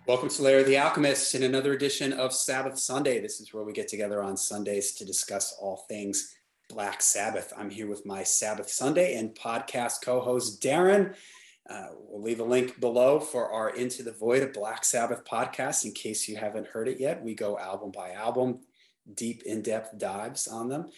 Welcome to Larry the Alchemist in another edition of Sabbath Sunday. This is where we get together on Sundays to discuss all things Black Sabbath. I'm here with my Sabbath Sunday and podcast co-host Darren. We'll leave a link below for our Into the Void of Black Sabbath podcast in case you haven't heard it yet. We go album by album, deep in-depth dives on them.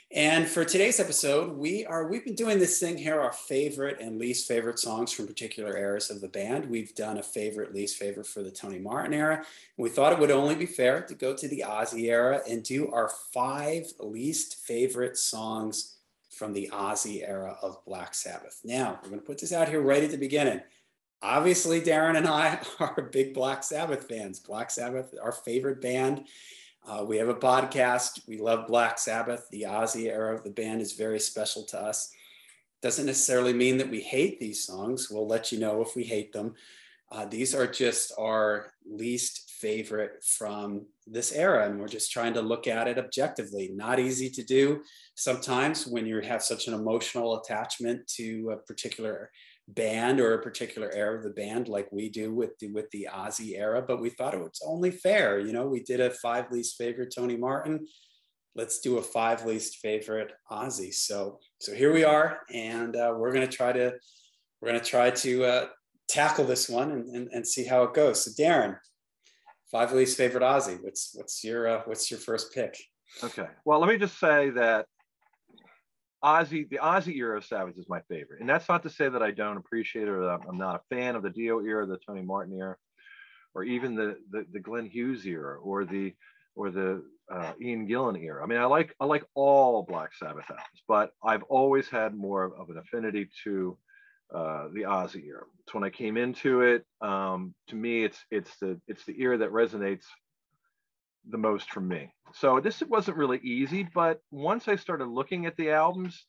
And for today's episode, we've been doing this thing here, our favorite and least favorite songs from particular eras of the band. We've done a favorite, least favorite for the Tony Martin era. And we thought it would only be fair to go to the Ozzy era and do our 5 least favorite songs from the Ozzy era of Black Sabbath. Now, we're going to put this out here right at the beginning. Obviously, Darren and I are big Black Sabbath fans. Black Sabbath, our favorite band. We have a podcast. We love Black Sabbath. The Ozzy era of the band is very special to us. Doesn't necessarily mean that we hate these songs. We'll let you know if we hate them. These are just our least favorite from this era, and we're just trying to look at it objectively. Not easy to do sometimes when you have such an emotional attachment to a particular band or a particular era of the band like we do with the Ozzy era, but we thought it was only fair. You know, we did a 5 least favorite Tony Martin. Let's do a 5 least favorite Ozzy. So here we are, and we're going to try to tackle this one and see how it goes. So Darren, 5 least favorite Ozzy. What's your first pick? Okay. Well, let me just say that the Ozzy era of Sabbath is my favorite. And that's not to say that I don't appreciate it or that I'm not a fan of the Dio era, the Tony Martin era, or even the Glenn Hughes era or the Ian Gillan era. I mean, I like all Black Sabbath albums, but I've always had more of an affinity to the Ozzy era. So when I came into it, to me, it's the era that resonates the most for me. So this wasn't really easy, but once I started looking at the albums,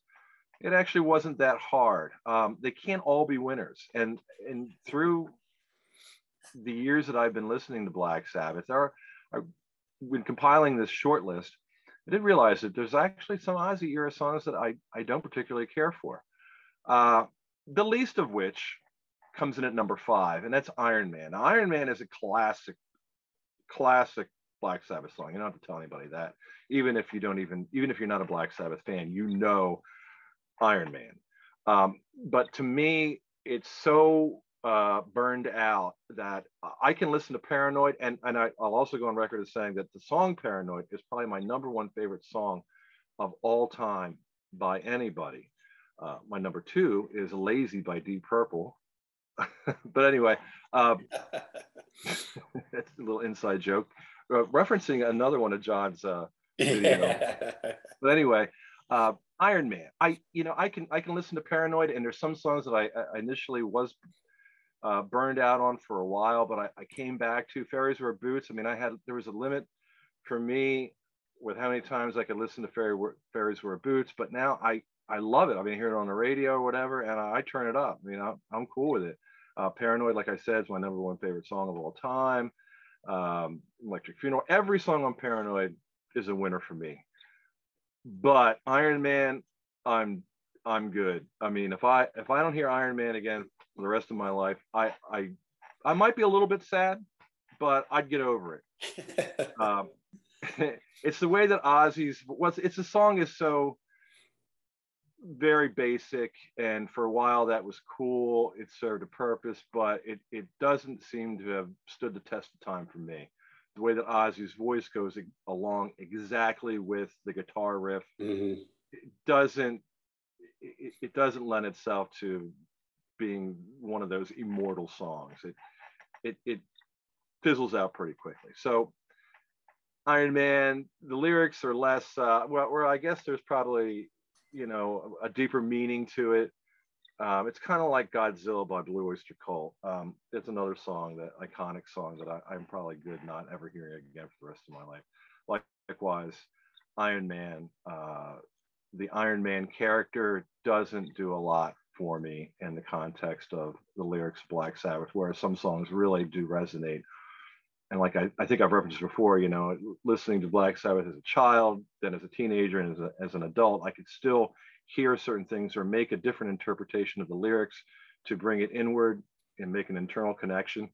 it actually wasn't that hard. They can't all be winners. And through the years that I've been listening to Black Sabbath, when compiling this short list, I did realize that there's actually some Ozzy era songs that I don't particularly care for. The least of which comes in at number 5, and that's Iron Man. Now, Iron Man is a classic Black Sabbath song. You don't have to tell anybody that. Even if you're not a Black Sabbath fan, you know Iron Man. But to me, it's so burned out that I can listen to Paranoid, and I'll also go on record as saying that the song Paranoid is probably my number 1 favorite song of all time by anybody. My number 2 is Lazy by Deep Purple. But anyway, that's a little inside joke. Referencing another one of John's video. But anyway, Iron Man. I can listen to Paranoid, and there's some songs that I initially was burned out on for a while, but I came back to. Fairies Wear Boots. I mean, there was a limit for me with how many times I could listen to Fairies Wear Boots, but now I love it. I mean, I hear it on the radio or whatever, and I turn it up. I mean, I'm cool with it. Paranoid, like I said, is my number 1 favorite song of all time. Electric Funeral, every song on Paranoid is a winner for me. But Iron Man, I'm good. I mean, if I don't hear Iron Man again for the rest of my life, I might be a little bit sad, but I'd get over it. It's the way that the song is so very basic, and for a while that was cool. It served a purpose, but it doesn't seem to have stood the test of time for me. The way that Ozzy's voice goes along exactly with the guitar riff, mm-hmm. it doesn't lend itself to being one of those immortal songs. It fizzles out pretty quickly. So Iron Man, the lyrics are less where I guess there's probably a deeper meaning to it. It's kind of like Godzilla by Blue Oyster Cult. It's another iconic song that I'm probably good not ever hearing again for the rest of my life. Likewise, Iron Man, the Iron Man character doesn't do a lot for me in the context of the lyrics of Black Sabbath, whereas some songs really do resonate. And like I think I've referenced before, listening to Black Sabbath as a child, then as a teenager, and as an adult, I could still hear certain things or make a different interpretation of the lyrics to bring it inward and make an internal connection.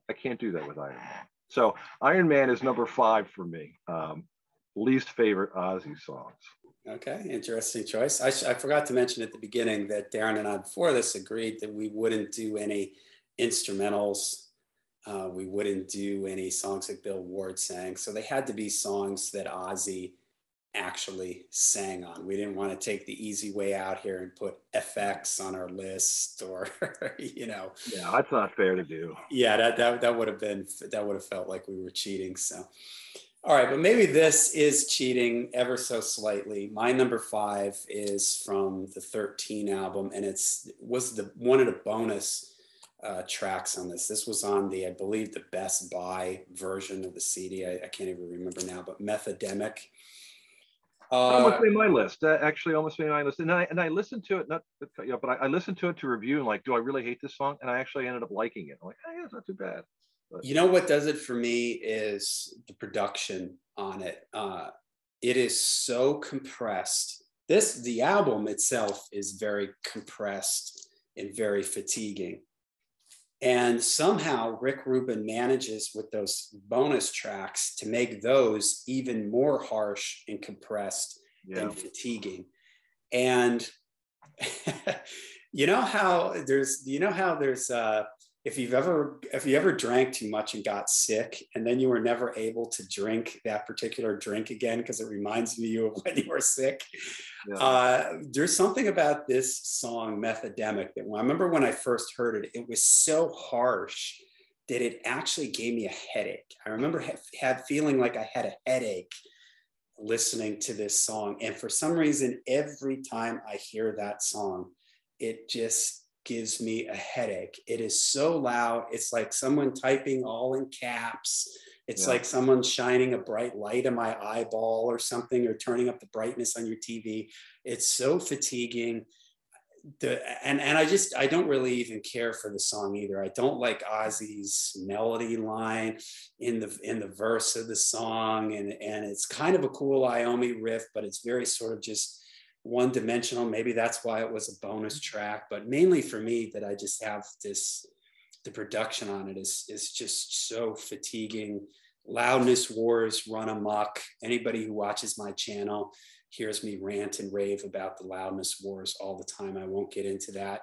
I can't do that with Iron Man. So Iron Man is number 5 for me. Least favorite Ozzy songs. Okay, interesting choice. I forgot to mention at the beginning that Darren and I, before this, agreed that we wouldn't do any instrumentals. We wouldn't do any songs that Bill Ward sang. So they had to be songs that Ozzy actually sang on. We didn't want to take the easy way out here and put FX on our list, or Yeah, that's not fair to do. Yeah, that would have felt like we were cheating. So all right, but maybe this is cheating ever so slightly. My number 5 is from the 13 album, and was one of the bonus tracks on this. This was on I believe, the Best Buy version of the CD. I can't even remember now, but Methodemic. Almost made my list. Actually, almost made my list. And I listened to it, but I listened to it to review and like, do I really hate this song? And I actually ended up liking it. I'm like, yeah, it's not too bad. But you know what does it for me is the production on it. It is so compressed. The album itself is very compressed and very fatiguing. And somehow Rick Rubin manages with those bonus tracks to make those even more harsh and compressed and fatiguing. And you know how there's if you ever drank too much and got sick, and then you were never able to drink that particular drink again because it reminds you of when you were sick. There's something about this song Methodemic that I remember when I first heard it, it was so harsh that it actually gave me a headache. I remember feeling like I had a headache listening to this song. And for some reason, every time I hear that song, it just gives me a headache. It is so loud. It's like someone typing all in caps. It's like someone shining a bright light in my eyeball or something, or turning up the brightness on your TV. It's so fatiguing. I don't really even care for the song either. I don't like Ozzy's melody line in the verse of the song, and it's kind of a cool Iommi riff, but it's very sort of just one dimensional. Maybe that's why it was a bonus track, but mainly for me that I just have the production on it is just so fatiguing. Loudness wars run amok. Anybody who watches my channel hears me rant and rave about the loudness wars all the time. I won't get into that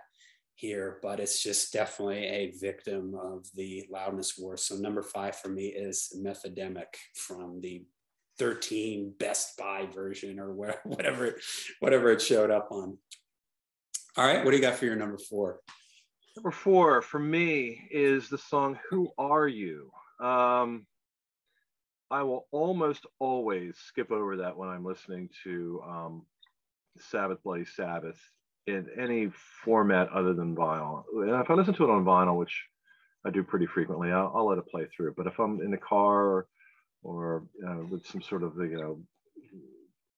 here, but it's just definitely a victim of the loudness war. So number 5 for me is Methodemic from the 13 Best Buy version, or whatever it showed up on. All right, what do you got for your number 4? Number 4 for me is the song "Who Are You." I will almost always skip over that when I'm listening to Sabbath Bloody Sabbath in any format other than vinyl. And if I listen to it on vinyl, which I do pretty frequently, I'll let it play through. But if I'm in the car or with some sort of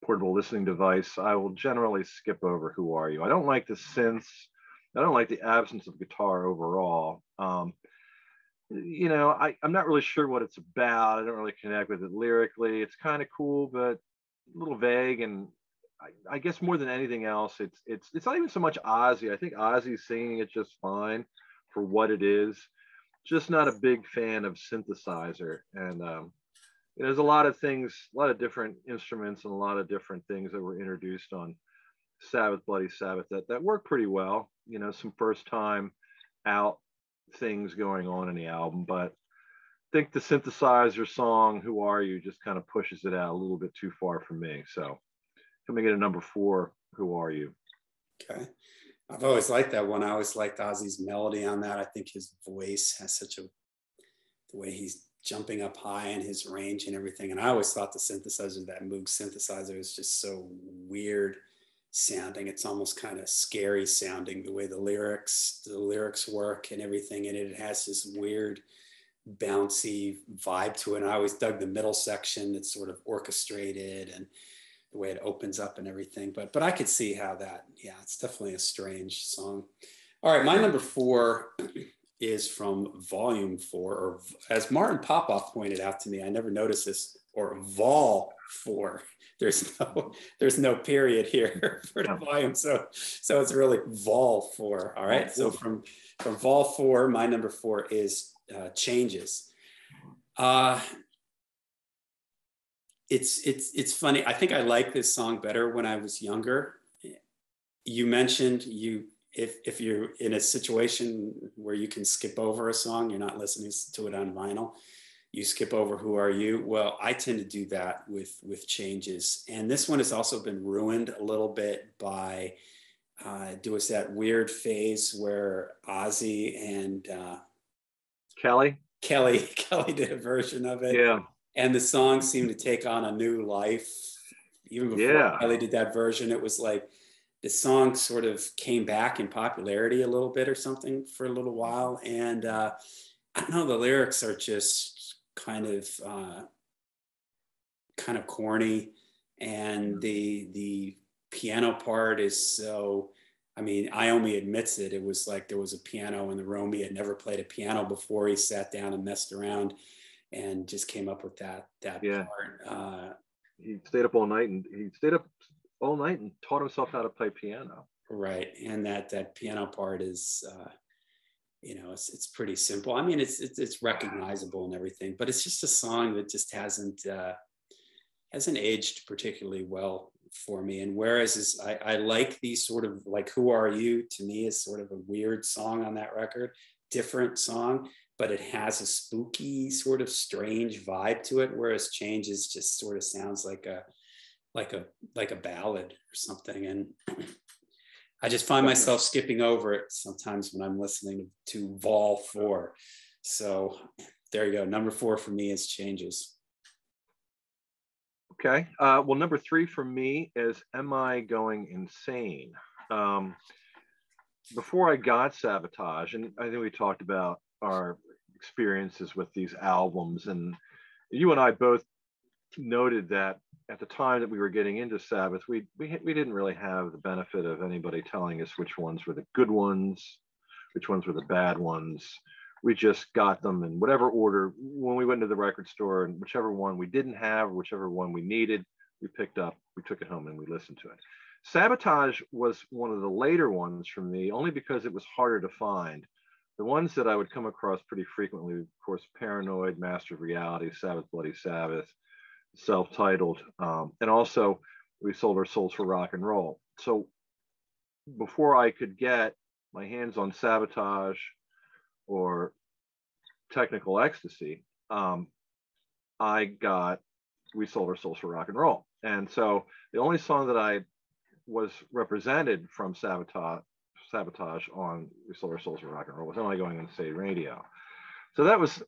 portable listening device, I will generally skip over "Who Are You." I don't like the synths. I don't like the absence of guitar overall. I'm not really sure what it's about. I don't really connect with it lyrically. It's kind of cool, but a little vague. And I guess more than anything else, it's not even so much Ozzy. I think Ozzy's singing it just fine for what it is. Just not a big fan of synthesizer. And there's a lot of things, a lot of different instruments, and a lot of different things that were introduced on Sabbath Bloody Sabbath that work pretty well. Some first time out things going on in the album, but I think the synthesizer song "Who Are You" just kind of pushes it out a little bit too far for me. So coming in at number 4, "Who Are You." Okay, I've always liked that one. I always liked Ozzy's melody on that. I think his voice has the way he's jumping up high and his range and everything. And I always thought the synthesizer, that Moog synthesizer, was just so weird sounding. It's almost kind of scary sounding, the way the lyrics work and everything in it. It has this weird bouncy vibe to it. And I always dug the middle section that's sort of orchestrated and the way it opens up and everything. But I could see how it's definitely a strange song. All right, my number 4 is from Volume 4, or as Martin Popoff pointed out to me, I never noticed this, or Vol 4. There's no period here for the volume, so it's really Vol 4. All right, so from Vol 4, my number 4 is Changes. It's funny. I think I like this song better when I was younger. You mentioned if you're in a situation where you can skip over a song, you're not listening to it on vinyl, you skip over Who Are You? Well, I tend to do that with Changes. And this one has also been ruined a little bit by there was that weird phase where Ozzy and Kelly did a version of it. Yeah. And the song seemed to take on a new life. Even before Kelly did that version, it was like the song sort of came back in popularity a little bit or something for a little while. And I don't know, the lyrics are just kind of corny. And the piano part is so, I mean, Iommi admits it. It was like there was a piano in the room. He had never played a piano before. He sat down and messed around and just came up with that part. He stayed up all night and taught himself how to play piano. Right, and that piano part is, it's pretty simple. I mean, it's recognizable and everything, but it's just a song that just hasn't aged particularly well for me. And whereas I like these sort of like Who Are You, to me is sort of a weird song on that record, different song, but it has a spooky sort of strange vibe to it. Whereas Changes just sort of sounds like a ballad or something. And I just find myself skipping over it sometimes when I'm listening to Vol 4. So there you go. Number 4 for me is Changes. Okay. Well, number 3 for me is Am I Going Insane? Before I got Sabotage, and I think we talked about our experiences with these albums, and you and I both noted that at the time that we were getting into Sabbath, we didn't really have the benefit of anybody telling us which ones were the good ones, which ones were the bad ones. We just got them in whatever order when we went to the record store, and whichever one we didn't have, whichever one we needed, we picked up, we took it home and we listened to it. Sabotage was one of the later ones for me, only because it was harder to find. The ones that I would come across pretty frequently, of course, Paranoid, Master of Reality, Sabbath Bloody Sabbath, Self-Titled, and also We Sold Our Souls for Rock and Roll. So before I could get my hands on Sabotage or Technical Ecstasy, I got We Sold Our Souls for Rock and Roll. And so the only song that I was represented from Sabotage on We Sold Our Souls for Rock and Roll was Am I Going Insane Radio. So that was,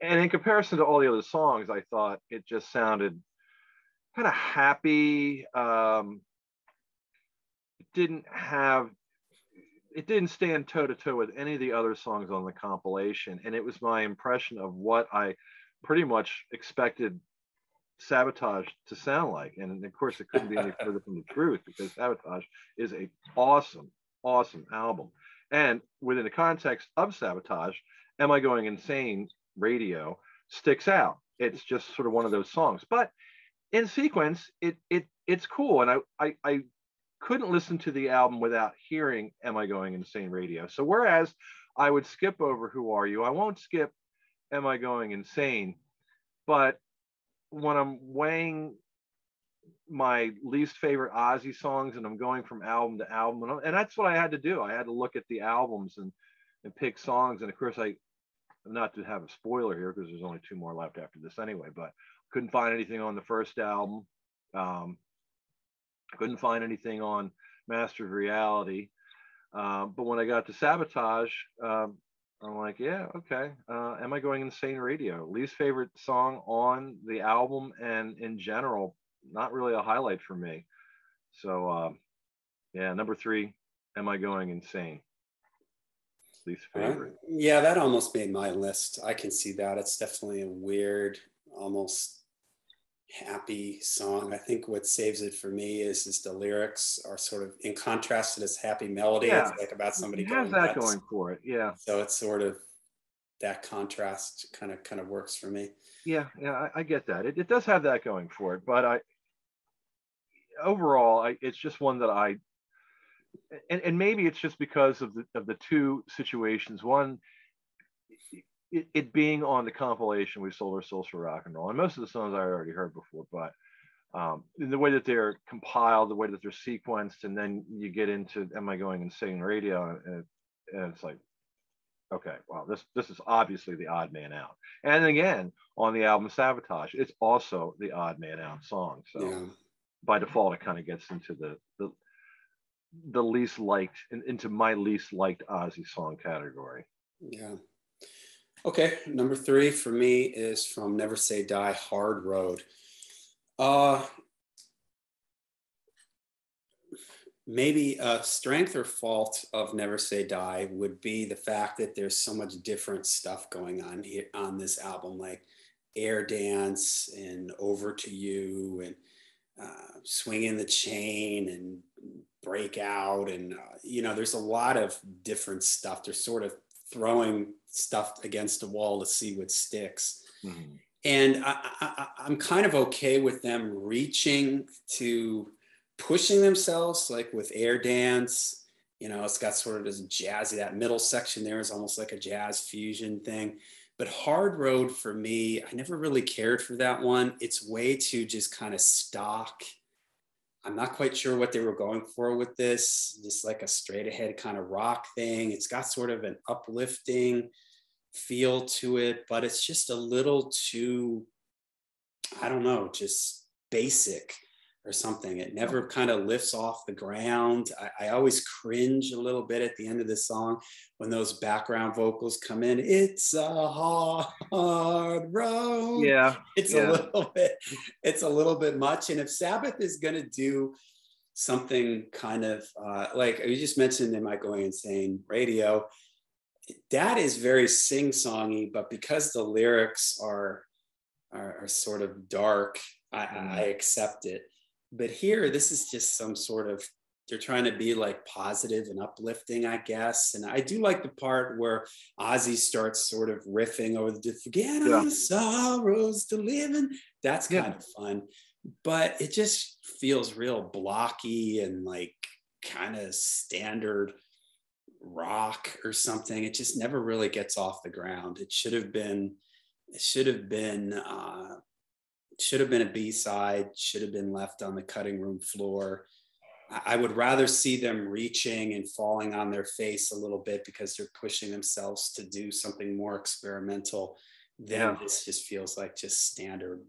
and in comparison to all the other songs, I thought it just sounded kind of happy. It didn't stand toe to toe with any of the other songs on the compilation. And it was my impression of what I pretty much expected Sabotage to sound like. And of course, it couldn't be any further from the truth, because Sabotage is an awesome album. And within the context of Sabotage, Am I Going Insane Radio sticks out. It's just sort of one of those songs. But in sequence, it's cool. And I couldn't listen to the album without hearing Am I Going Insane Radio. So whereas I would skip over Who Are You, I won't skip Am I Going Insane. But when I'm weighing my least favorite Ozzy songs and I'm going from album to album, and that's what I had to do. I had to look at the albums and pick songs. And of course, not to have a spoiler here, because there's only 2 more left after this anyway, but couldn't find anything on the first album. Couldn't find anything on Master of Reality. But when I got to Sabotage, I'm like, yeah, okay. Am I Going Insane Radio? Least favorite song on the album, and in general, not really a highlight for me. So, yeah, number 3, Am I Going Insane? Least favorite. Yeah, that almost made my list. I can see that. It's definitely a weird, almost happy song. I think what saves it for me is the lyrics are sort of, in contrast to this happy melody, it's like about somebody going nuts. Going for it. Yeah. So it's sort of that contrast kind of works for me. Yeah, I get that. It does have that going for it, but overall, it's just one that and maybe it's just because of the 2 situations. One, it being on the compilation We Sold Our Souls for Rock and Roll, and most of the songs I already heard before, but in the way that they're compiled, the way that they're sequenced, and then you get into Am I Going Insane Radio, and it's like, okay, well, this is obviously the odd man out. And again, on the album Sabotage, it's also the odd man out song. So Yeah. by default, it kind of gets into the least liked, into my least liked Ozzy song category. Yeah. Okay, number 3 for me is from Never Say Die, Hard Road. Maybe a strength or fault of Never Say Die would be the fact that there's so much different stuff going on here on this album, like Air Dance and Over to You and Swinging the Chain and Breakout. And, there's a lot of different stuff. They're sort of throwing stuff against the wall to see what sticks. Mm-hmm. And I'm kind of okay with them reaching to pushing themselves, like with Air Dance. It's got sort of this jazzy, that middle section there is almost like a jazz fusion thing. But Hard Road, for me, I never really cared for that one. It's way too just kind of stock. I'm not quite sure what they were going for with this, just like a straight ahead kind of rock thing. It's got sort of an uplifting feel to it, but it's just a little too, I don't know, just basic or something. It never kind of lifts off the ground. I always cringe a little bit at the end of the song when those background vocals come in. It's a hard road. Yeah. It's a little bit much. And if Sabbath is going to do something kind of like you just mentioned, Am I Going Insane Radio, that is very sing-songy, but because the lyrics are sort of dark, I accept it. But here, this is just some sort of, they're trying to be like positive and uplifting, I guess. And I do like the part where Ozzy starts sort of riffing over the forget all the sorrows to live in. That's kind of fun. But it just feels real blocky and like kind of standard rock or something. It just never really gets off the ground. It should have been a B-side, should have been left on the cutting room floor. I would rather see them reaching and falling on their face a little bit because they're pushing themselves to do something more experimental than this just feels like just standard.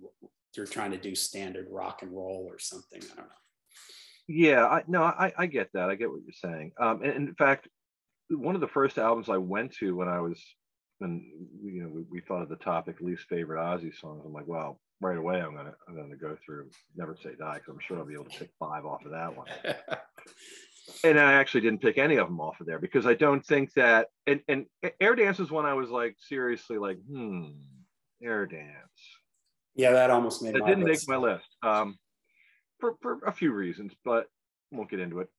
They're trying to do standard rock and roll or something. I don't know. Yeah, I get that. I get what you're saying. And in fact, one of the first albums I went to when we thought of the topic least favorite Ozzy songs, I'm like, wow, right away I'm gonna go through Never Say Die, because I'm sure I'll be able to pick 5 off of that one. And I actually didn't pick any of them off of there because I don't think that. And Air Dance was when I was like seriously like, Air Dance. Yeah, that almost made. It didn't make my list for a few reasons, but won't get into it.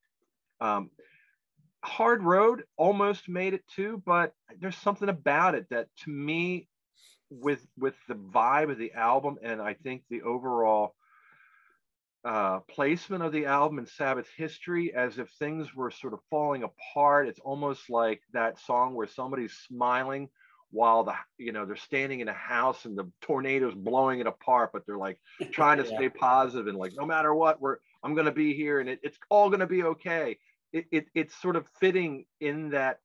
Hard Road almost made it too, but there's something about it that to me, with the vibe of the album, and I think the overall placement of the album in Sabbath history, as if things were sort of falling apart. It's almost like that song where somebody's smiling while they're standing in a house and the tornado's blowing it apart, but they're like trying to stay positive and like, no matter what, I'm going to be here and it's all going to be okay. It's sort of fitting in that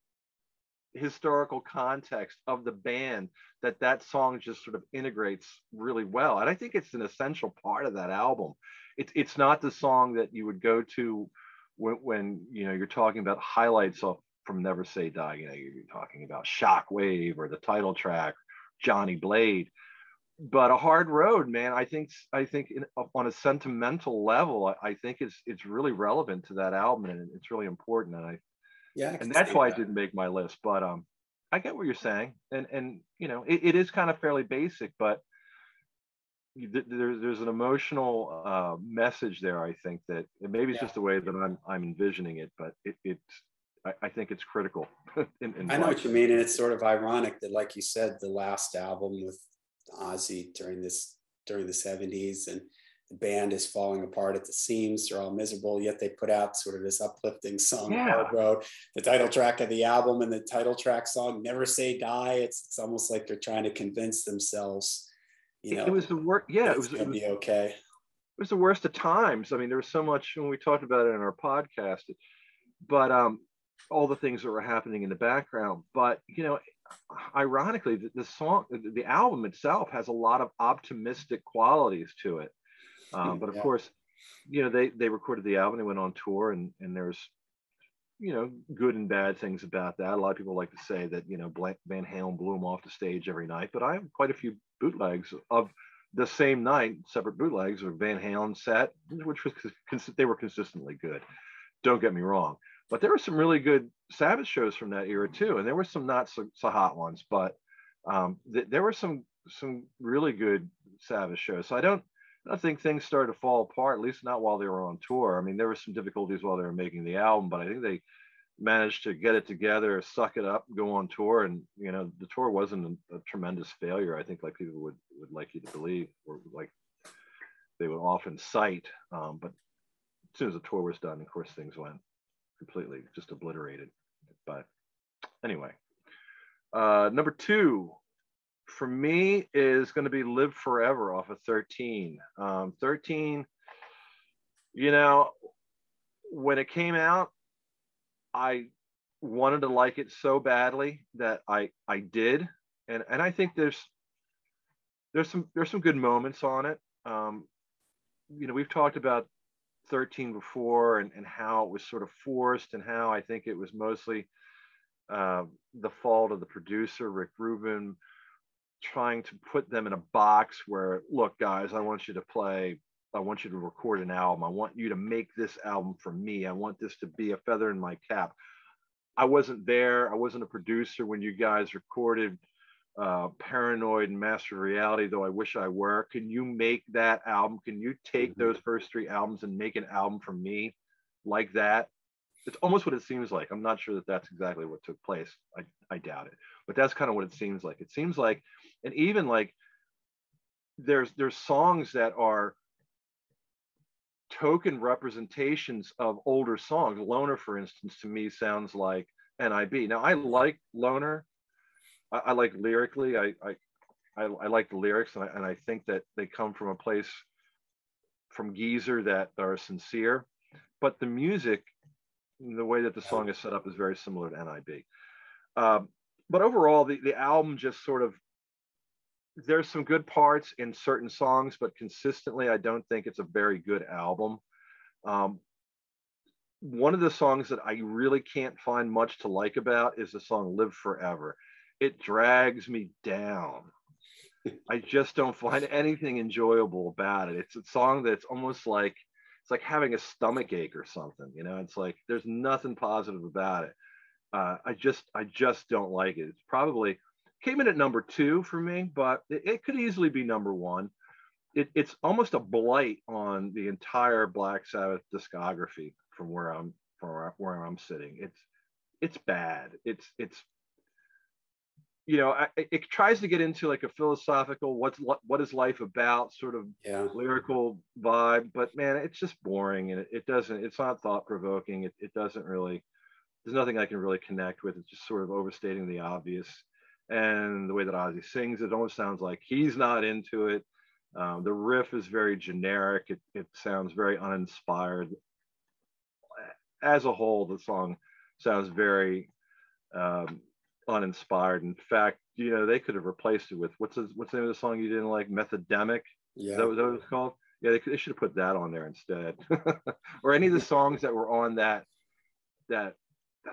historical context of the band that song just sort of integrates really well. And I think it's an essential part of that album. It's not the song that you would go to when you're talking about highlights from Never Say Die. You're talking about Shockwave or the title track, Johnny Blade. But A Hard Road, man, I think on a sentimental level, I think it's really relevant to that album, and it's really important. And that's why it didn't make my list. But I get what you're saying, and it is kind of fairly basic, but there's an emotional message there. I think that maybe it's just the way that I'm envisioning it, but I think it's critical. I know what you mean, and it's sort of ironic that, like you said, the last album with Ozzy during the 70s, and the band is falling apart at the seams. They're all miserable, yet they put out sort of this uplifting song, Hard Road, the title track of the album, and the title track song, Never Say Die. It's almost like they're trying to convince themselves, it was the worst. Yeah, it's going to be okay. It was the worst of times. I mean, there was so much when we talked about it in our podcast, but all the things that were happening in the background. But ironically, the album itself has a lot of optimistic qualities to it. But of course, they recorded the album, they went on tour, and there's good and bad things about that. A lot of people like to say that Van Halen blew them off the stage every night, but I have quite a few bootlegs of the same night, separate bootlegs of Van Halen set, which was they were consistently good. Don't get me wrong, but there were some really good Sabbath shows from that era too, and there were some not so hot ones, but there were some really good Sabbath shows. So I don't think things started to fall apart, at least not while they were on tour. I mean, there were some difficulties while they were making the album, but I think they managed to get it together, suck it up, go on tour. And, the tour wasn't a tremendous failure, I think, like people would like you to believe, or like they would often cite. But as soon as the tour was done, of course, things went completely just obliterated. But anyway, number 2 for me is going to be Live Forever off of 13. 13, when it came out, I wanted to like it so badly that I did. And I think there's some good moments on it. We've talked about 13 before, and how it was sort of forced, and how I think it was mostly the fault of the producer, Rick Rubin, trying to put them in a box where, look, guys, I want you to record an album. I want you to make this album for me. I want this to be a feather in my cap. I wasn't there. I wasn't a producer when you guys recorded Paranoid and Master of Reality, though I wish I were. Can you make that album? Can you take those first 3 albums and make an album for me like that? It's almost what it seems like. I'm not sure that that's exactly what took place. I doubt it, but that's kind of what it seems like. It seems like, and even like there's songs that are token representations of older songs. Loner, for instance, to me sounds like NIB. Now I like Loner. I like lyrically. I like the lyrics, and I think that they come from a place from Geezer that are sincere. But the music, the way that the song is set up, is very similar to NIB. But overall, the album just sort of, there's some good parts in certain songs, but consistently, I don't think it's a very good album. One of the songs that I really can't find much to like about is the song Live Forever. It drags me down. I just don't find anything enjoyable about it. It's a song that's almost like, it's like having a stomach ache or something. It's like there's nothing positive about it. I just don't like it. It's probably came in at number 2 for me, but it could easily be number 1. It's almost a blight on the entire Black Sabbath discography from where I'm sitting. It's bad. It tries to get into like a philosophical what is life about sort of lyrical vibe, but man, it's just boring, and it's not thought provoking. It doesn't really, there's nothing I can really connect with. It's just sort of overstating the obvious. And the way that Ozzy sings, it almost sounds like he's not into it. The riff is very generic. It sounds very uninspired. As a whole, the song sounds very uninspired. In fact, they could have replaced it with what's the name of the song you didn't like? Methademic. Yeah. Is that what it's called? Yeah, they should have put that on there instead, or any of the songs that were on that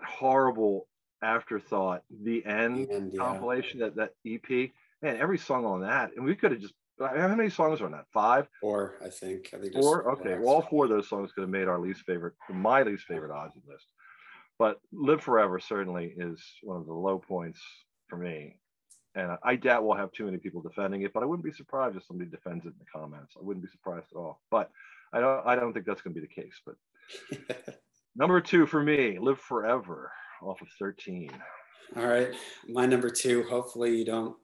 horrible Afterthought, the end compilation, that EP. Man, every song on that, and we could have just. How many songs are on that? 5? 4, I think. 4. Okay, well, all 4 of those songs could have made my least favorite Ozzy list. But Live Forever certainly is one of the low points for me. And I doubt we'll have too many people defending it, but I wouldn't be surprised if somebody defends it in the comments. I wouldn't be surprised at all. But I don't think that's going to be the case. But number 2 for me, Live Forever off of 13. All right. My number 2, hopefully you don't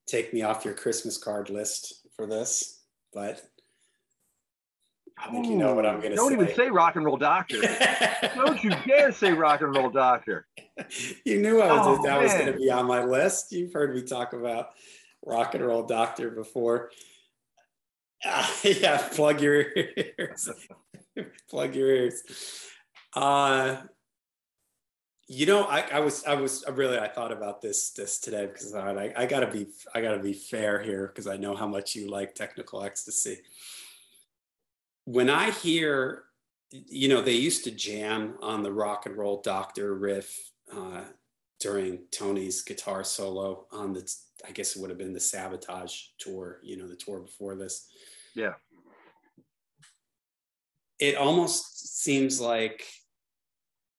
take me off your Christmas card list for this, but I think you know what I'm going to say. Don't even say Rock and Roll Doctor. Don't you dare say Rock and Roll Doctor. You knew that was going to be on my list. You've heard me talk about Rock and Roll Doctor before. Yeah, plug your ears. Plug your ears. I thought about this today because I gotta be fair here because I know how much you like Technical Ecstasy. When I hear, they used to jam on the Rock and Roll Doctor riff during Tony's guitar solo on I guess it would have been the Sabotage tour, the tour before this. Yeah. It almost seems like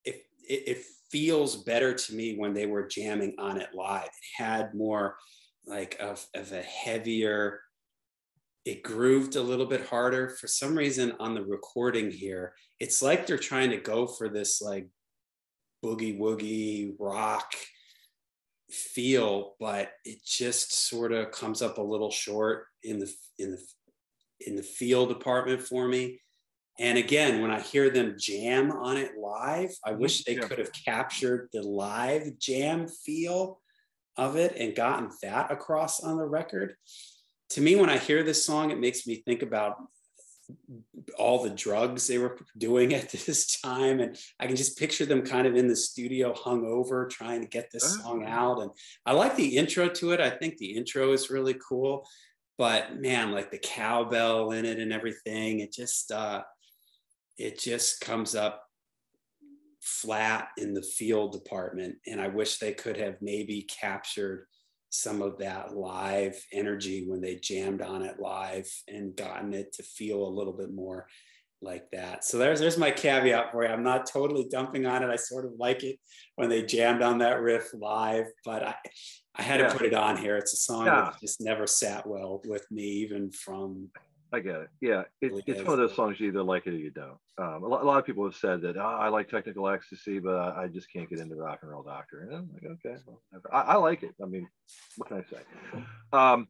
it feels better to me when they were jamming on it live. It had more like of a heavier, it grooved a little bit harder. For some reason on the recording here, it's like they're trying to go for this like boogie woogie rock feel, but it just sort of comes up a little short in the feel department for me. And again, when I hear them jam on it live, I wish they could have captured the live jam feel of it and gotten that across on the record. To me, when I hear this song, it makes me think about all the drugs they were doing at this time. And I can just picture them kind of in the studio hungover trying to get this song out. And I like the intro to it. I think the intro is really cool. But man, like the cowbell in it and everything, it just comes up flat in the field department. And I wish they could have maybe captured some of that live energy when they jammed on it live and gotten it to feel a little bit more like that. So there's my caveat for you. I'm not totally dumping on it. I sort of like it when they jammed on that riff live, but I had to put it on here. It's a song that just never sat well with me, even from... I get it. Yeah, it's one of those songs you either like it or you don't. A lot of people have said that I like Technical Ecstasy, but I just can't get into Rock and Roll Doctor. And I'm like, okay, well, I like it. I mean, what can I say? One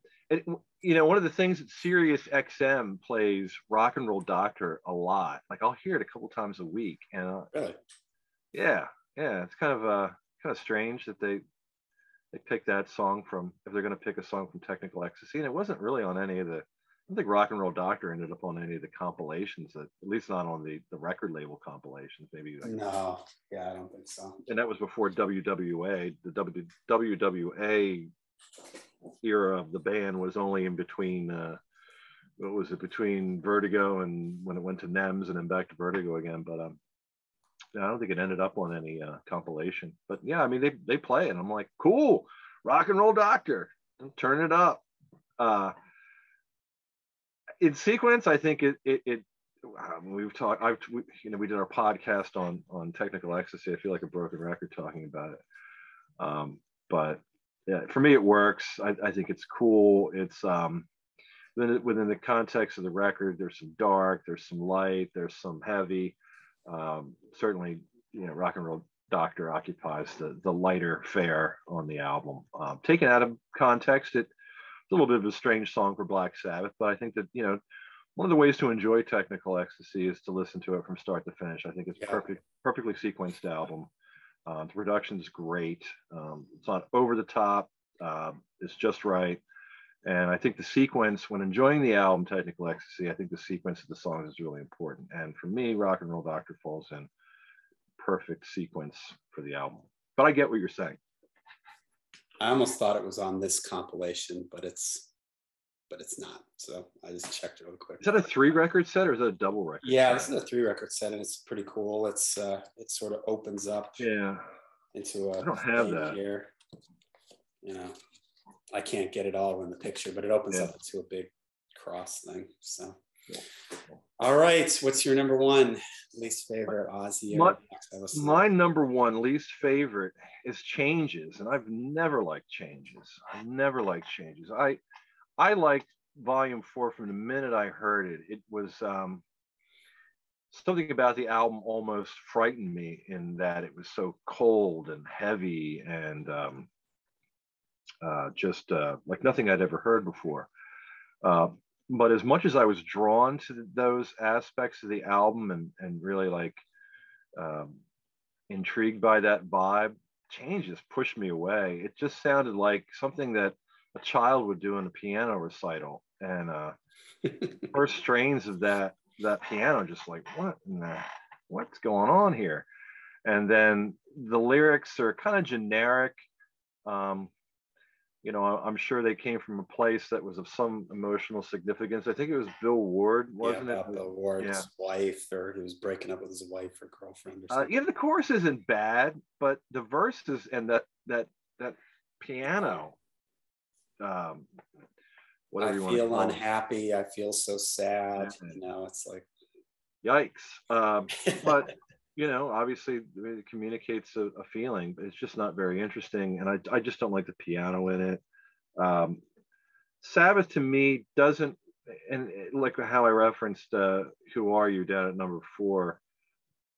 of the things that Sirius XM plays Rock and Roll Doctor a lot. Like I'll hear it a couple times a week, and really, yeah, it's kind of strange that they pick that song from, if they're going to pick a song from Technical Ecstasy, and it wasn't really on any of the... I don't think Rock and Roll Doctor ended up on any of the compilations, at least not on the record label compilations. Maybe no, I don't think so. And that was before WWA. The WWA era of the band was only in between. What was it, between Vertigo and when it went to NEMS and then back to Vertigo again? But I don't think it ended up on any compilation. But yeah, I mean they play it. And I'm like, cool, Rock and Roll Doctor, turn it up. In sequence, I think we've talked. We did our podcast on Technical Ecstasy. I feel like a broken record talking about it, but yeah, for me it works. I think it's cool. It's within the context of the record. There's some dark, there's some light, there's some heavy. Certainly, Rock and Roll Doctor occupies the lighter fare on the album. Taken out of context, it's a little bit of a strange song for Black Sabbath, but I think that, one of the ways to enjoy Technical Ecstasy is to listen to it from start to finish. I think it's perfectly sequenced album. The production is great. It's not over the top. It's just right. And I think the sequence, when enjoying the album, Technical Ecstasy, I think the sequence of the songs is really important. And for me, Rock and Roll Doctor falls in perfect sequence for the album. But I get what you're saying. I almost thought it was on this compilation, but it's not. So I just checked it real quick. Is that a 3-record set or is that a double record? Yeah, this is a 3-record set, and it's pretty cool. It sort of opens up. Into a... I don't have that here. I can't get it all in the picture, but it opens up into a big cross thing. So, all right, what's your number one least favorite Ozzy? My number one least favorite is Changes, and I've never liked Changes. I liked Volume 4 from the minute I heard it. It was something about the album almost frightened me in that it was so cold and heavy and just like nothing I'd ever heard before. but as much as I was drawn to those aspects of the album and really like um, intrigued by that vibe, Change just pushed me away. It just sounded like something that a child would do in a piano recital, and first strains of that piano, just like what's going on here? And then the lyrics are kind of generic. Um, I'm sure they came from a place that was of some emotional significance. I think it was Bill Ward, Yeah, wasn't it? about Bill Yeah. Ward's wife, or he was breaking up with his wife or girlfriend or something. Yeah, the chorus isn't bad, but the verses and that piano, um, I whatever you want to feel call it. unhappy. I feel so sad. Yeah. It's like, Yikes. But obviously it communicates a feeling, but it's just not very interesting. And I just don't like the piano in it. Um, Sabbath to me doesn't, and like how I referenced Who Are You down at number 4,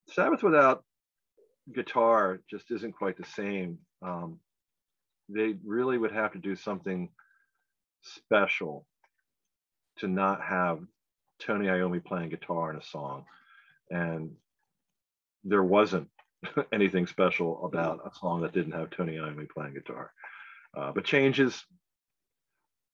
Sabbath without guitar just isn't quite the same. They really would have to do something special to not have Tony Iommi playing guitar in a song. And there wasn't anything special about a song that didn't have Tony Iommi playing guitar. But Changes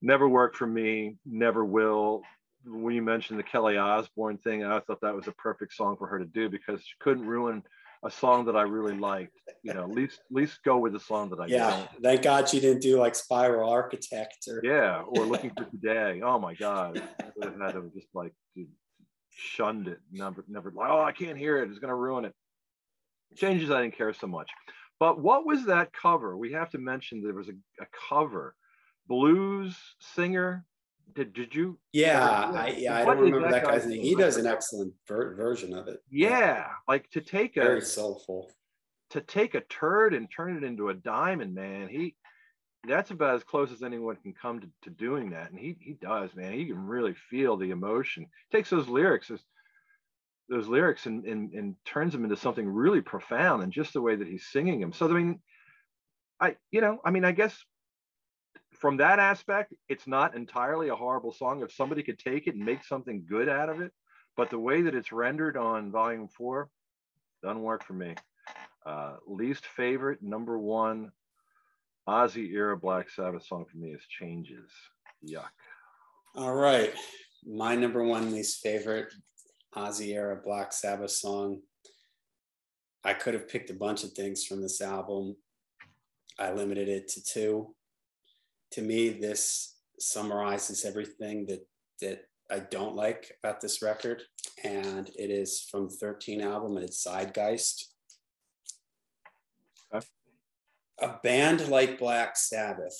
never worked for me, never will. When you mentioned the Kelly Osbourne thing, I thought that was a perfect song for her to do because she couldn't ruin a song that I really liked. At least go with the song that I don't. Thank God she didn't do like Spiral Architect or Looking for Today. Oh my God, I would have had to just like shunned it. Never like, oh, I can't hear it. It's gonna ruin it. Changes, I didn't care so much. But what was that cover? We have to mention there was a cover. Blues singer. Did you? I don't remember that guy's name. He does an excellent version of it. Yeah, like very soulful. To take a turd and turn it into a diamond, man. That's about as close as anyone can come to doing that, and he does, man. He can really feel the emotion. Takes those lyrics and turns them into something really profound, and just the way that he's singing them. So I guess from that aspect, it's not entirely a horrible song. If somebody could take it and make something good out of it, but the way that it's rendered on Volume 4 doesn't work for me. Least favorite, number 1 Ozzy era Black Sabbath song for me is Changes. Yuck. All right, my number 1 least favorite Ozzy era Black Sabbath song. I could have picked a bunch of things from this album. I limited it to 2. To me, this summarizes everything that I don't like about this record, and it is from the 13 album, and it's Zeitgeist. Okay. A band like Black Sabbath,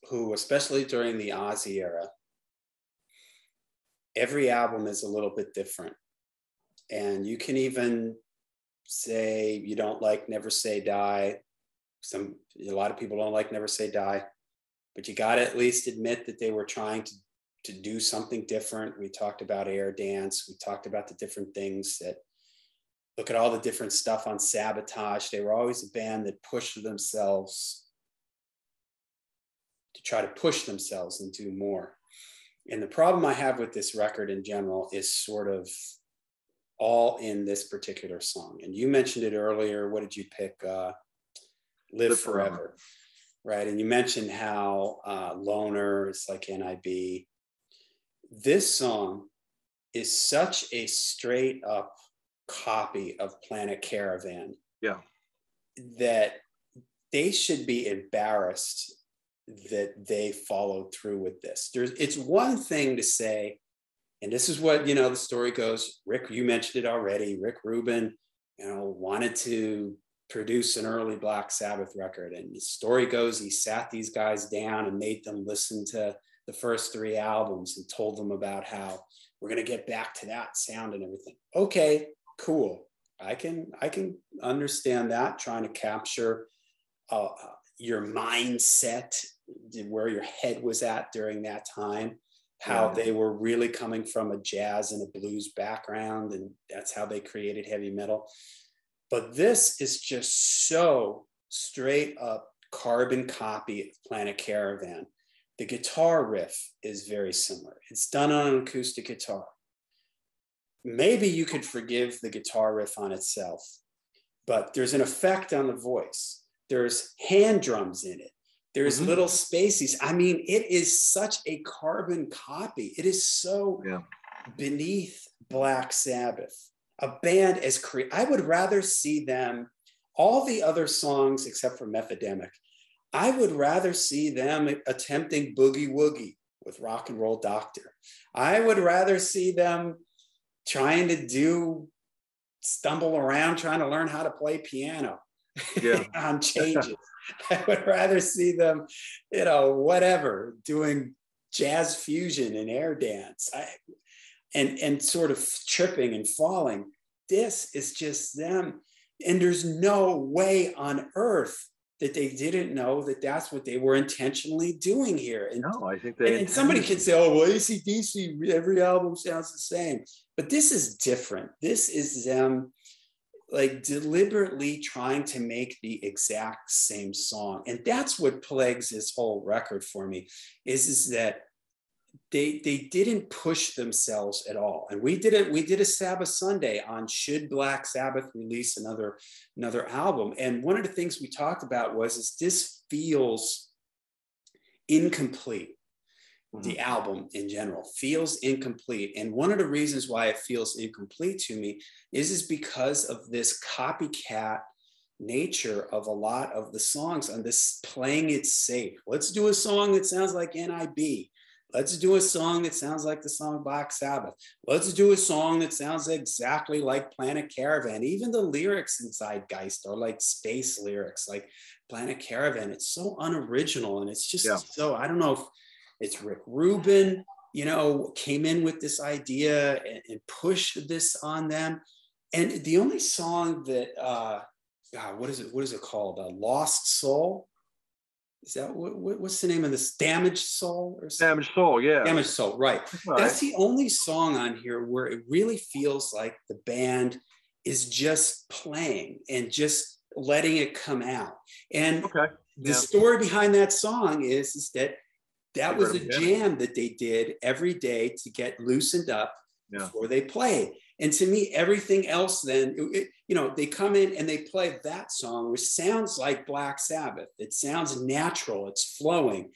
who, especially during the Ozzy era, every album is a little bit different. And you can even say you don't like Never Say Die. A lot of people don't like Never Say Die, but you got to at least admit that they were trying to do something different. We talked about Air Dance. We talked about the different things that, look at all the different stuff on Sabotage. They were always a band that pushed themselves to try to push themselves and do more. And the problem I have with this record in general is sort of all in this particular song. And you mentioned it earlier. What did you pick? Live Forever. Right. And you mentioned how Loner is like NIB. This song is such a straight up copy of Planet Caravan. Yeah. That they should be embarrassed that they followed through with this. It's one thing to say, and this is what, the story goes. Rick, you mentioned it already. Rick Rubin, wanted to produce an early Black Sabbath record. And the story goes, he sat these guys down and made them listen to the first 3 albums and told them about how we're going to get back to that sound and everything. Okay, cool. I can understand that, trying to capture your mindset, where your head was at during that time, how they were really coming from a jazz and a blues background, and that's how they created heavy metal. But this is just so straight up carbon copy of Planet Caravan, The guitar riff is very similar. It's done on an acoustic guitar. Maybe you could forgive the guitar riff on itself, but there's an effect on the voice. There's hand drums in it. There's little spaces. I mean, it is such a carbon copy. It is so beneath Black Sabbath, a band as I would rather see them, all the other songs except for Methodemic, I would rather see them attempting Boogie Woogie with Rock and Roll Doctor. I would rather see them trying to stumble around, trying to learn how to play piano on changes. I would rather see them, whatever, doing jazz fusion and air dance and sort of tripping and falling. This is just them. And there's no way on earth that they didn't know that that's what they were intentionally doing here. And, no, I think they. And somebody can say, "Oh, well, AC/DC, every album sounds the same," but this is different. This is them like deliberately trying to make the exact same song, and that's what plagues this whole record for me. Is that they didn't push themselves at all. And we did a Sabbath Sunday on should Black Sabbath release another album. And one of the things we talked about is this feels incomplete. The album in general feels incomplete. And one of the reasons why it feels incomplete to me is because of this copycat nature of a lot of the songs on this playing it safe. Let's do a song that sounds like NIB. Let's do a song that sounds like the song Black Sabbath. Let's do a song that sounds exactly like Planet Caravan. Even the lyrics in Zeitgeist are like space lyrics, like Planet Caravan. It's so unoriginal, and it's just so, I don't know if it's Rick Rubin, came in with this idea and pushed this on them. And the only song that, what is it called? Lost Soul? Is that what's the name of this? Damaged Soul or something? Damaged Soul, yeah. Damaged Soul, right. That's the only song on here where it really feels like the band is just playing and just letting it come out. And the story behind that song is that was a jam that they did every day to get loosened up before they played. And to me, everything else then, they come in and they play that song, which sounds like Black Sabbath. It sounds natural. It's flowing.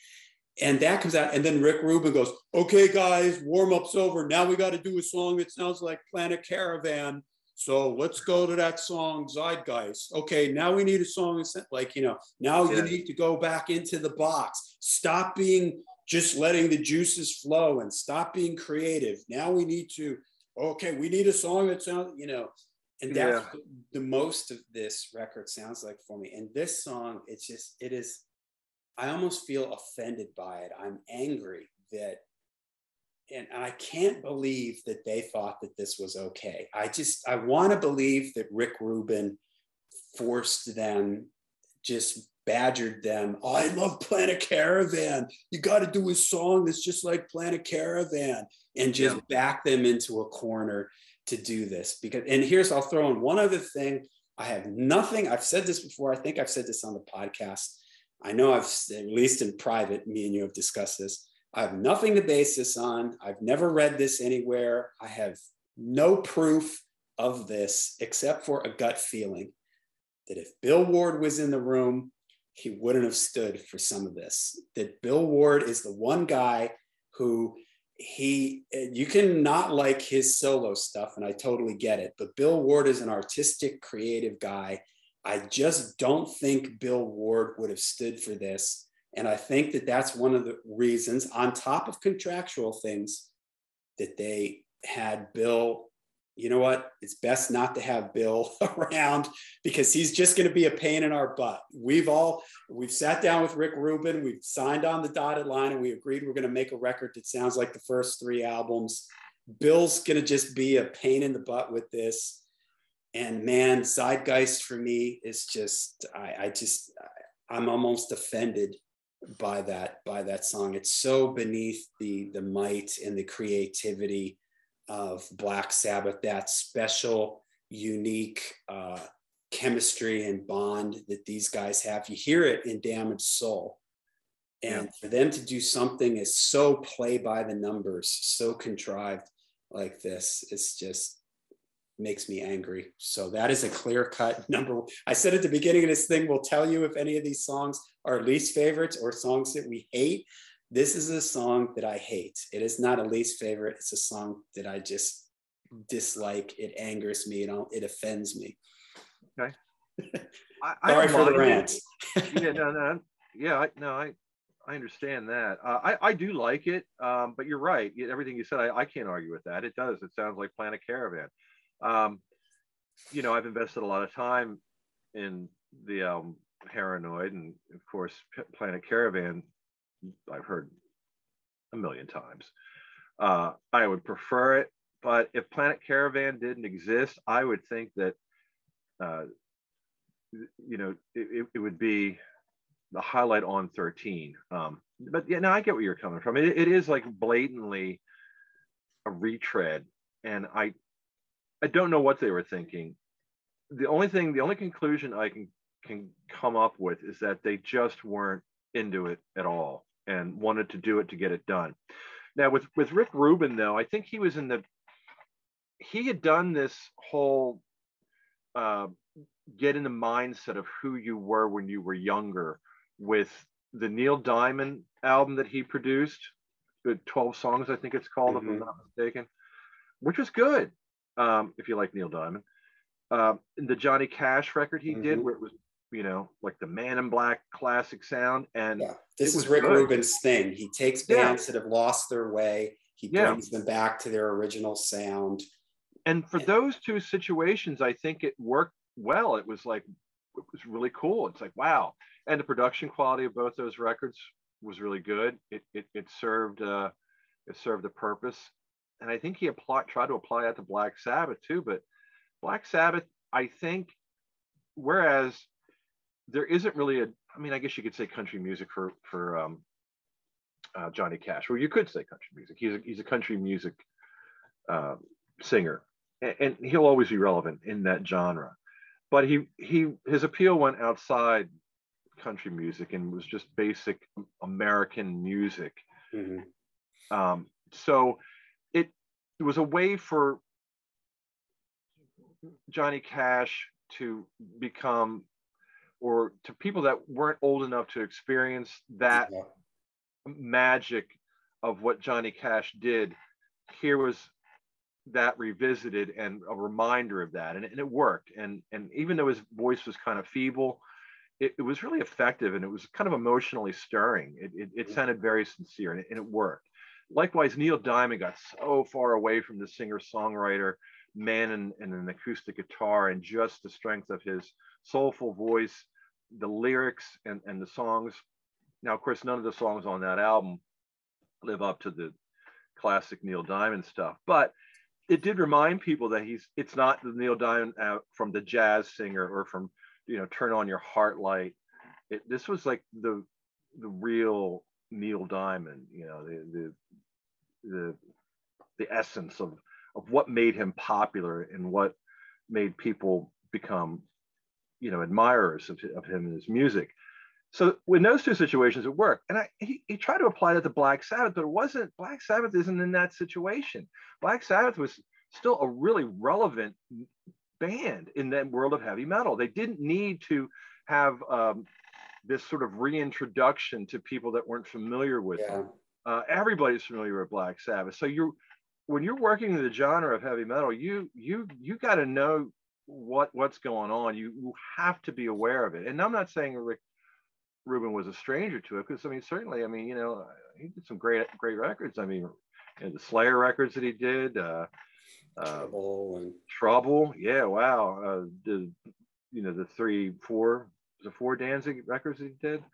And that comes out. And then Rick Rubin goes, "Okay, guys, warm-up's over. Now we got to do a song that sounds like Planet Caravan. So let's go to that song, Zeitgeist. Okay, now we need a song that's like, now you need to go back into the box. Stop being just letting the juices flow and stop being creative. Now we need to, we need a song that sounds, and that's the most of this record sounds like for me. And this song, it is, I almost feel offended by it. I'm angry that, and I can't believe that they thought that this was okay. I want to believe that Rick Rubin forced them, just badgered them. "Oh, I love Planet Caravan. You got to do a song that's just like Planet Caravan," and just back them into a corner to do this. I'll throw in one other thing. I have nothing. I've said this before. I think I've said this on the podcast. I know at least in private, me and you have discussed this. I have nothing to base this on. I've never read this anywhere. I have no proof of this except for a gut feeling that if Bill Ward was in the room, he wouldn't have stood for some of this. That Bill Ward is the one guy who you can not like his solo stuff, and I totally get it, but Bill Ward is an artistic, creative guy. I just don't think Bill Ward would have stood for this. And I think that that's one of the reasons, on top of contractual things, that they had Bill. You know what? It's best not to have Bill around because he's just going to be a pain in our butt. We've sat down with Rick Rubin, we've signed on the dotted line, and we agreed we're going to make a record that sounds like the first 3 albums. Bill's going to just be a pain in the butt with this. And man, Zeitgeist for me is just, I'm almost offended by that song. It's so beneath the might and the creativity of Black Sabbath, that special, unique chemistry and bond that these guys have. You hear it in Damaged Soul. And for them to do something is so play by the numbers, so contrived like this, it's just makes me angry. So that is a clear cut number one. I said at the beginning of this thing, we'll tell you if any of these songs are least favorites or songs that we hate. This is a song that I hate. It is not a least favorite. It's a song that I just dislike. It angers me. It offends me. Okay. Sorry for the rant. I understand that. I do like it, but you're right. Everything you said, I can't argue with that. It does. It sounds like Planet Caravan. I've invested a lot of time in the album Paranoid, and of course, Planet Caravan, I've heard a million times. I would prefer it, but if Planet Caravan didn't exist, I would think that, it would be the highlight on 13. But yeah, no, I get where you're coming from. It is like blatantly a retread, and I don't know what they were thinking. The only conclusion I can come up with is that they just weren't into it at all and wanted to do it to get it done. Now with Rick Rubin, though, I think he had done this whole get in the mindset of who you were when you were younger with the Neil Diamond album that he produced, the 12 songs, I think it's called, if I'm not mistaken, which was good, if you like Neil Diamond. The Johnny Cash record he did, where it was, like the Man in Black classic sound. And this is Rick Rubin's thing. He takes bands that have lost their way. He brings them back to their original sound. And for those two situations, I think it worked well. It was really cool. It's like, wow. And the production quality of both those records was really good. It served a purpose. And I think he tried to apply that to Black Sabbath too. But Black Sabbath, I think, whereas there isn't really I guess you could say country music for Johnny Cash. Well, you could say country music. He's a country music singer, and he'll always be relevant in that genre. But his appeal went outside country music and was just basic American music. So it was a way for Johnny Cash to become, or to people that weren't old enough to experience that magic of what Johnny Cash did. Here was that revisited and a reminder of that, and it worked. And even though his voice was kind of feeble, it was really effective, and it was kind of emotionally stirring. It sounded very sincere, and it worked. Likewise, Neil Diamond got so far away from the singer-songwriter man and an acoustic guitar, and just the strength of his soulful voice, the lyrics and the songs. Now, of course, none of the songs on that album live up to the classic Neil Diamond stuff, but it did remind people that it's not the Neil Diamond from the jazz singer or from, Turn On Your Heart Light. This was like the real Neil Diamond, the essence of what made him popular and what made people become, admirers of him and his music. So in those two situations, it worked. And he tried to apply that to Black Sabbath, but it wasn't. Black Sabbath isn't in that situation. Black Sabbath was still a really relevant band in that world of heavy metal. They didn't need to have this sort of reintroduction to people that weren't familiar with them. Everybody's familiar with Black Sabbath. So when you're working in the genre of heavy metal, you got to know what's going on. You have to be aware of it. And I'm not saying Rick Rubin was a stranger to it, because certainly, he did some great records. The Slayer records that he did, Trouble, yeah, wow. The 4 Danzig records that he did,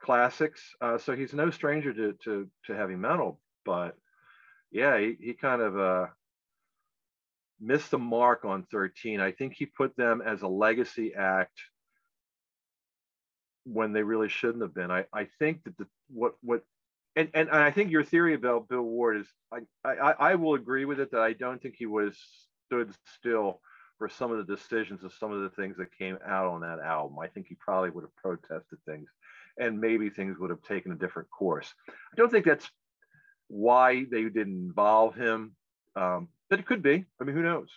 classics. So he's no stranger to heavy metal, but yeah, he kind of missed the mark on 13. I think he put them as a legacy act when they really shouldn't have been. I think that and I think your theory about Bill Ward is, I will agree with it, that I don't think he stood still for some of the decisions of some of the things that came out on that album. I think he probably would have protested things and maybe things would have taken a different course. I don't think that's why they didn't involve him, but it could be. I mean, who knows?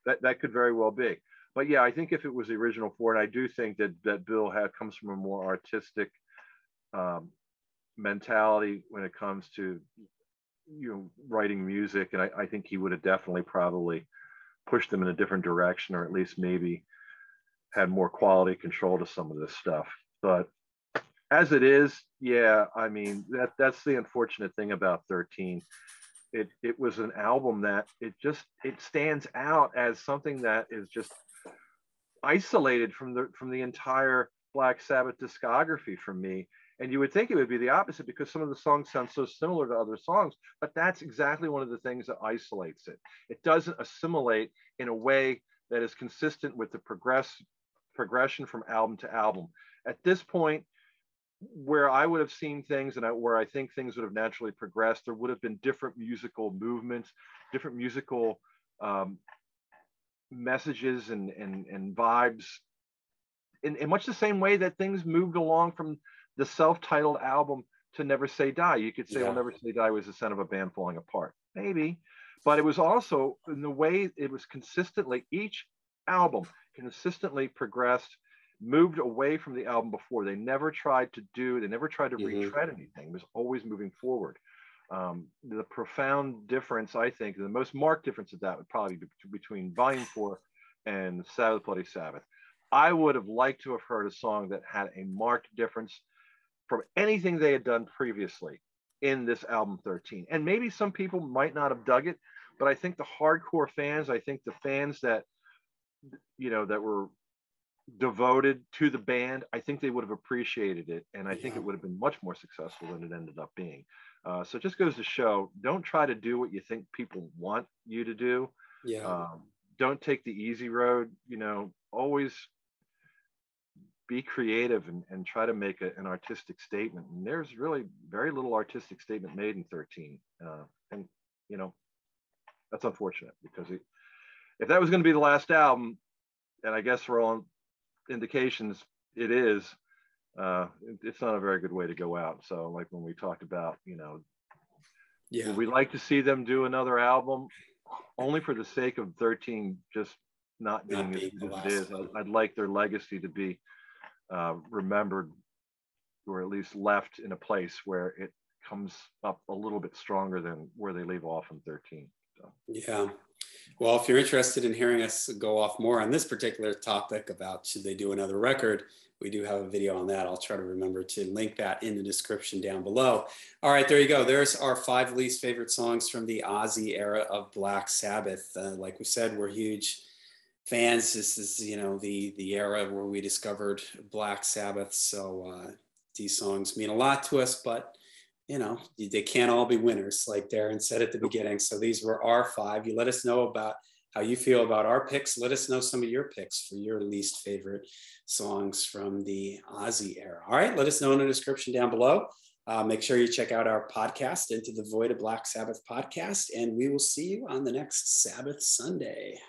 That could very well be. But yeah, I think if it was the original four, and I do think that Bill comes from a more artistic mentality when it comes to writing music, and I think he would have definitely probably pushed them in a different direction, or at least maybe had more quality control to some of this stuff. But as it is, yeah, I mean, that's the unfortunate thing about 13. It was an album that it stands out as something that is just isolated from the entire Black Sabbath discography for me. And you would think it would be the opposite, because some of the songs sound so similar to other songs, but that's exactly one of the things that isolates it. It doesn't assimilate in a way that is consistent with the progression from album to album. At this point, where I would have seen things and where I think things would have naturally progressed, there would have been different musical movements, different musical messages and vibes, in much the same way that things moved along from the self-titled album to Never Say Die. You could say, well, Never Say Die was the sound of a band falling apart. Maybe. But it was also in the way it was consistently, each album consistently progressed, moved away from the album before. They never tried to retread anything. It was always moving forward. The profound difference, I think, the most marked difference of that would probably be between Volume 4 and Sabbath Bloody Sabbath. I would have liked to have heard a song that had a marked difference from anything they had done previously in this album 13. And maybe some people might not have dug it, but I think the hardcore fans, I think the fans that, that were devoted to the band, I think they would have appreciated it. And I think it would have been much more successful than it ended up being. So it just goes to show, don't try to do what you think people want you to do. Don't take the easy road, always be creative and try to make an artistic statement. And there's really very little artistic statement made in 13. And, that's unfortunate, because if that was going to be the last album, and I guess for all indications it is, it's not a very good way to go out. So like when we talked about, would we like to see them do another album only for the sake of 13 just not being as good as it is? I'd like their legacy to be remembered, or at least left in a place where it comes up a little bit stronger than where they leave off in 13. So. Yeah. Well, if you're interested in hearing us go off more on this particular topic about should they do another record, we do have a video on that. I'll try to remember to link that in the description down below. All right, there you go. There's our 5 least favorite songs from the Ozzy era of Black Sabbath. Like we said, we're huge fans. This is, the era where we discovered Black Sabbath. So these songs mean a lot to us, but they can't all be winners, like Darren said at the beginning. So these were our 5. You let us know about how you feel about our picks. Let us know some of your picks for your least favorite songs from the Ozzy era. All right, let us know in the description down below. Make sure you check out our podcast, Into the Void of Black Sabbath podcast, and we will see you on the next Sabbath Sunday.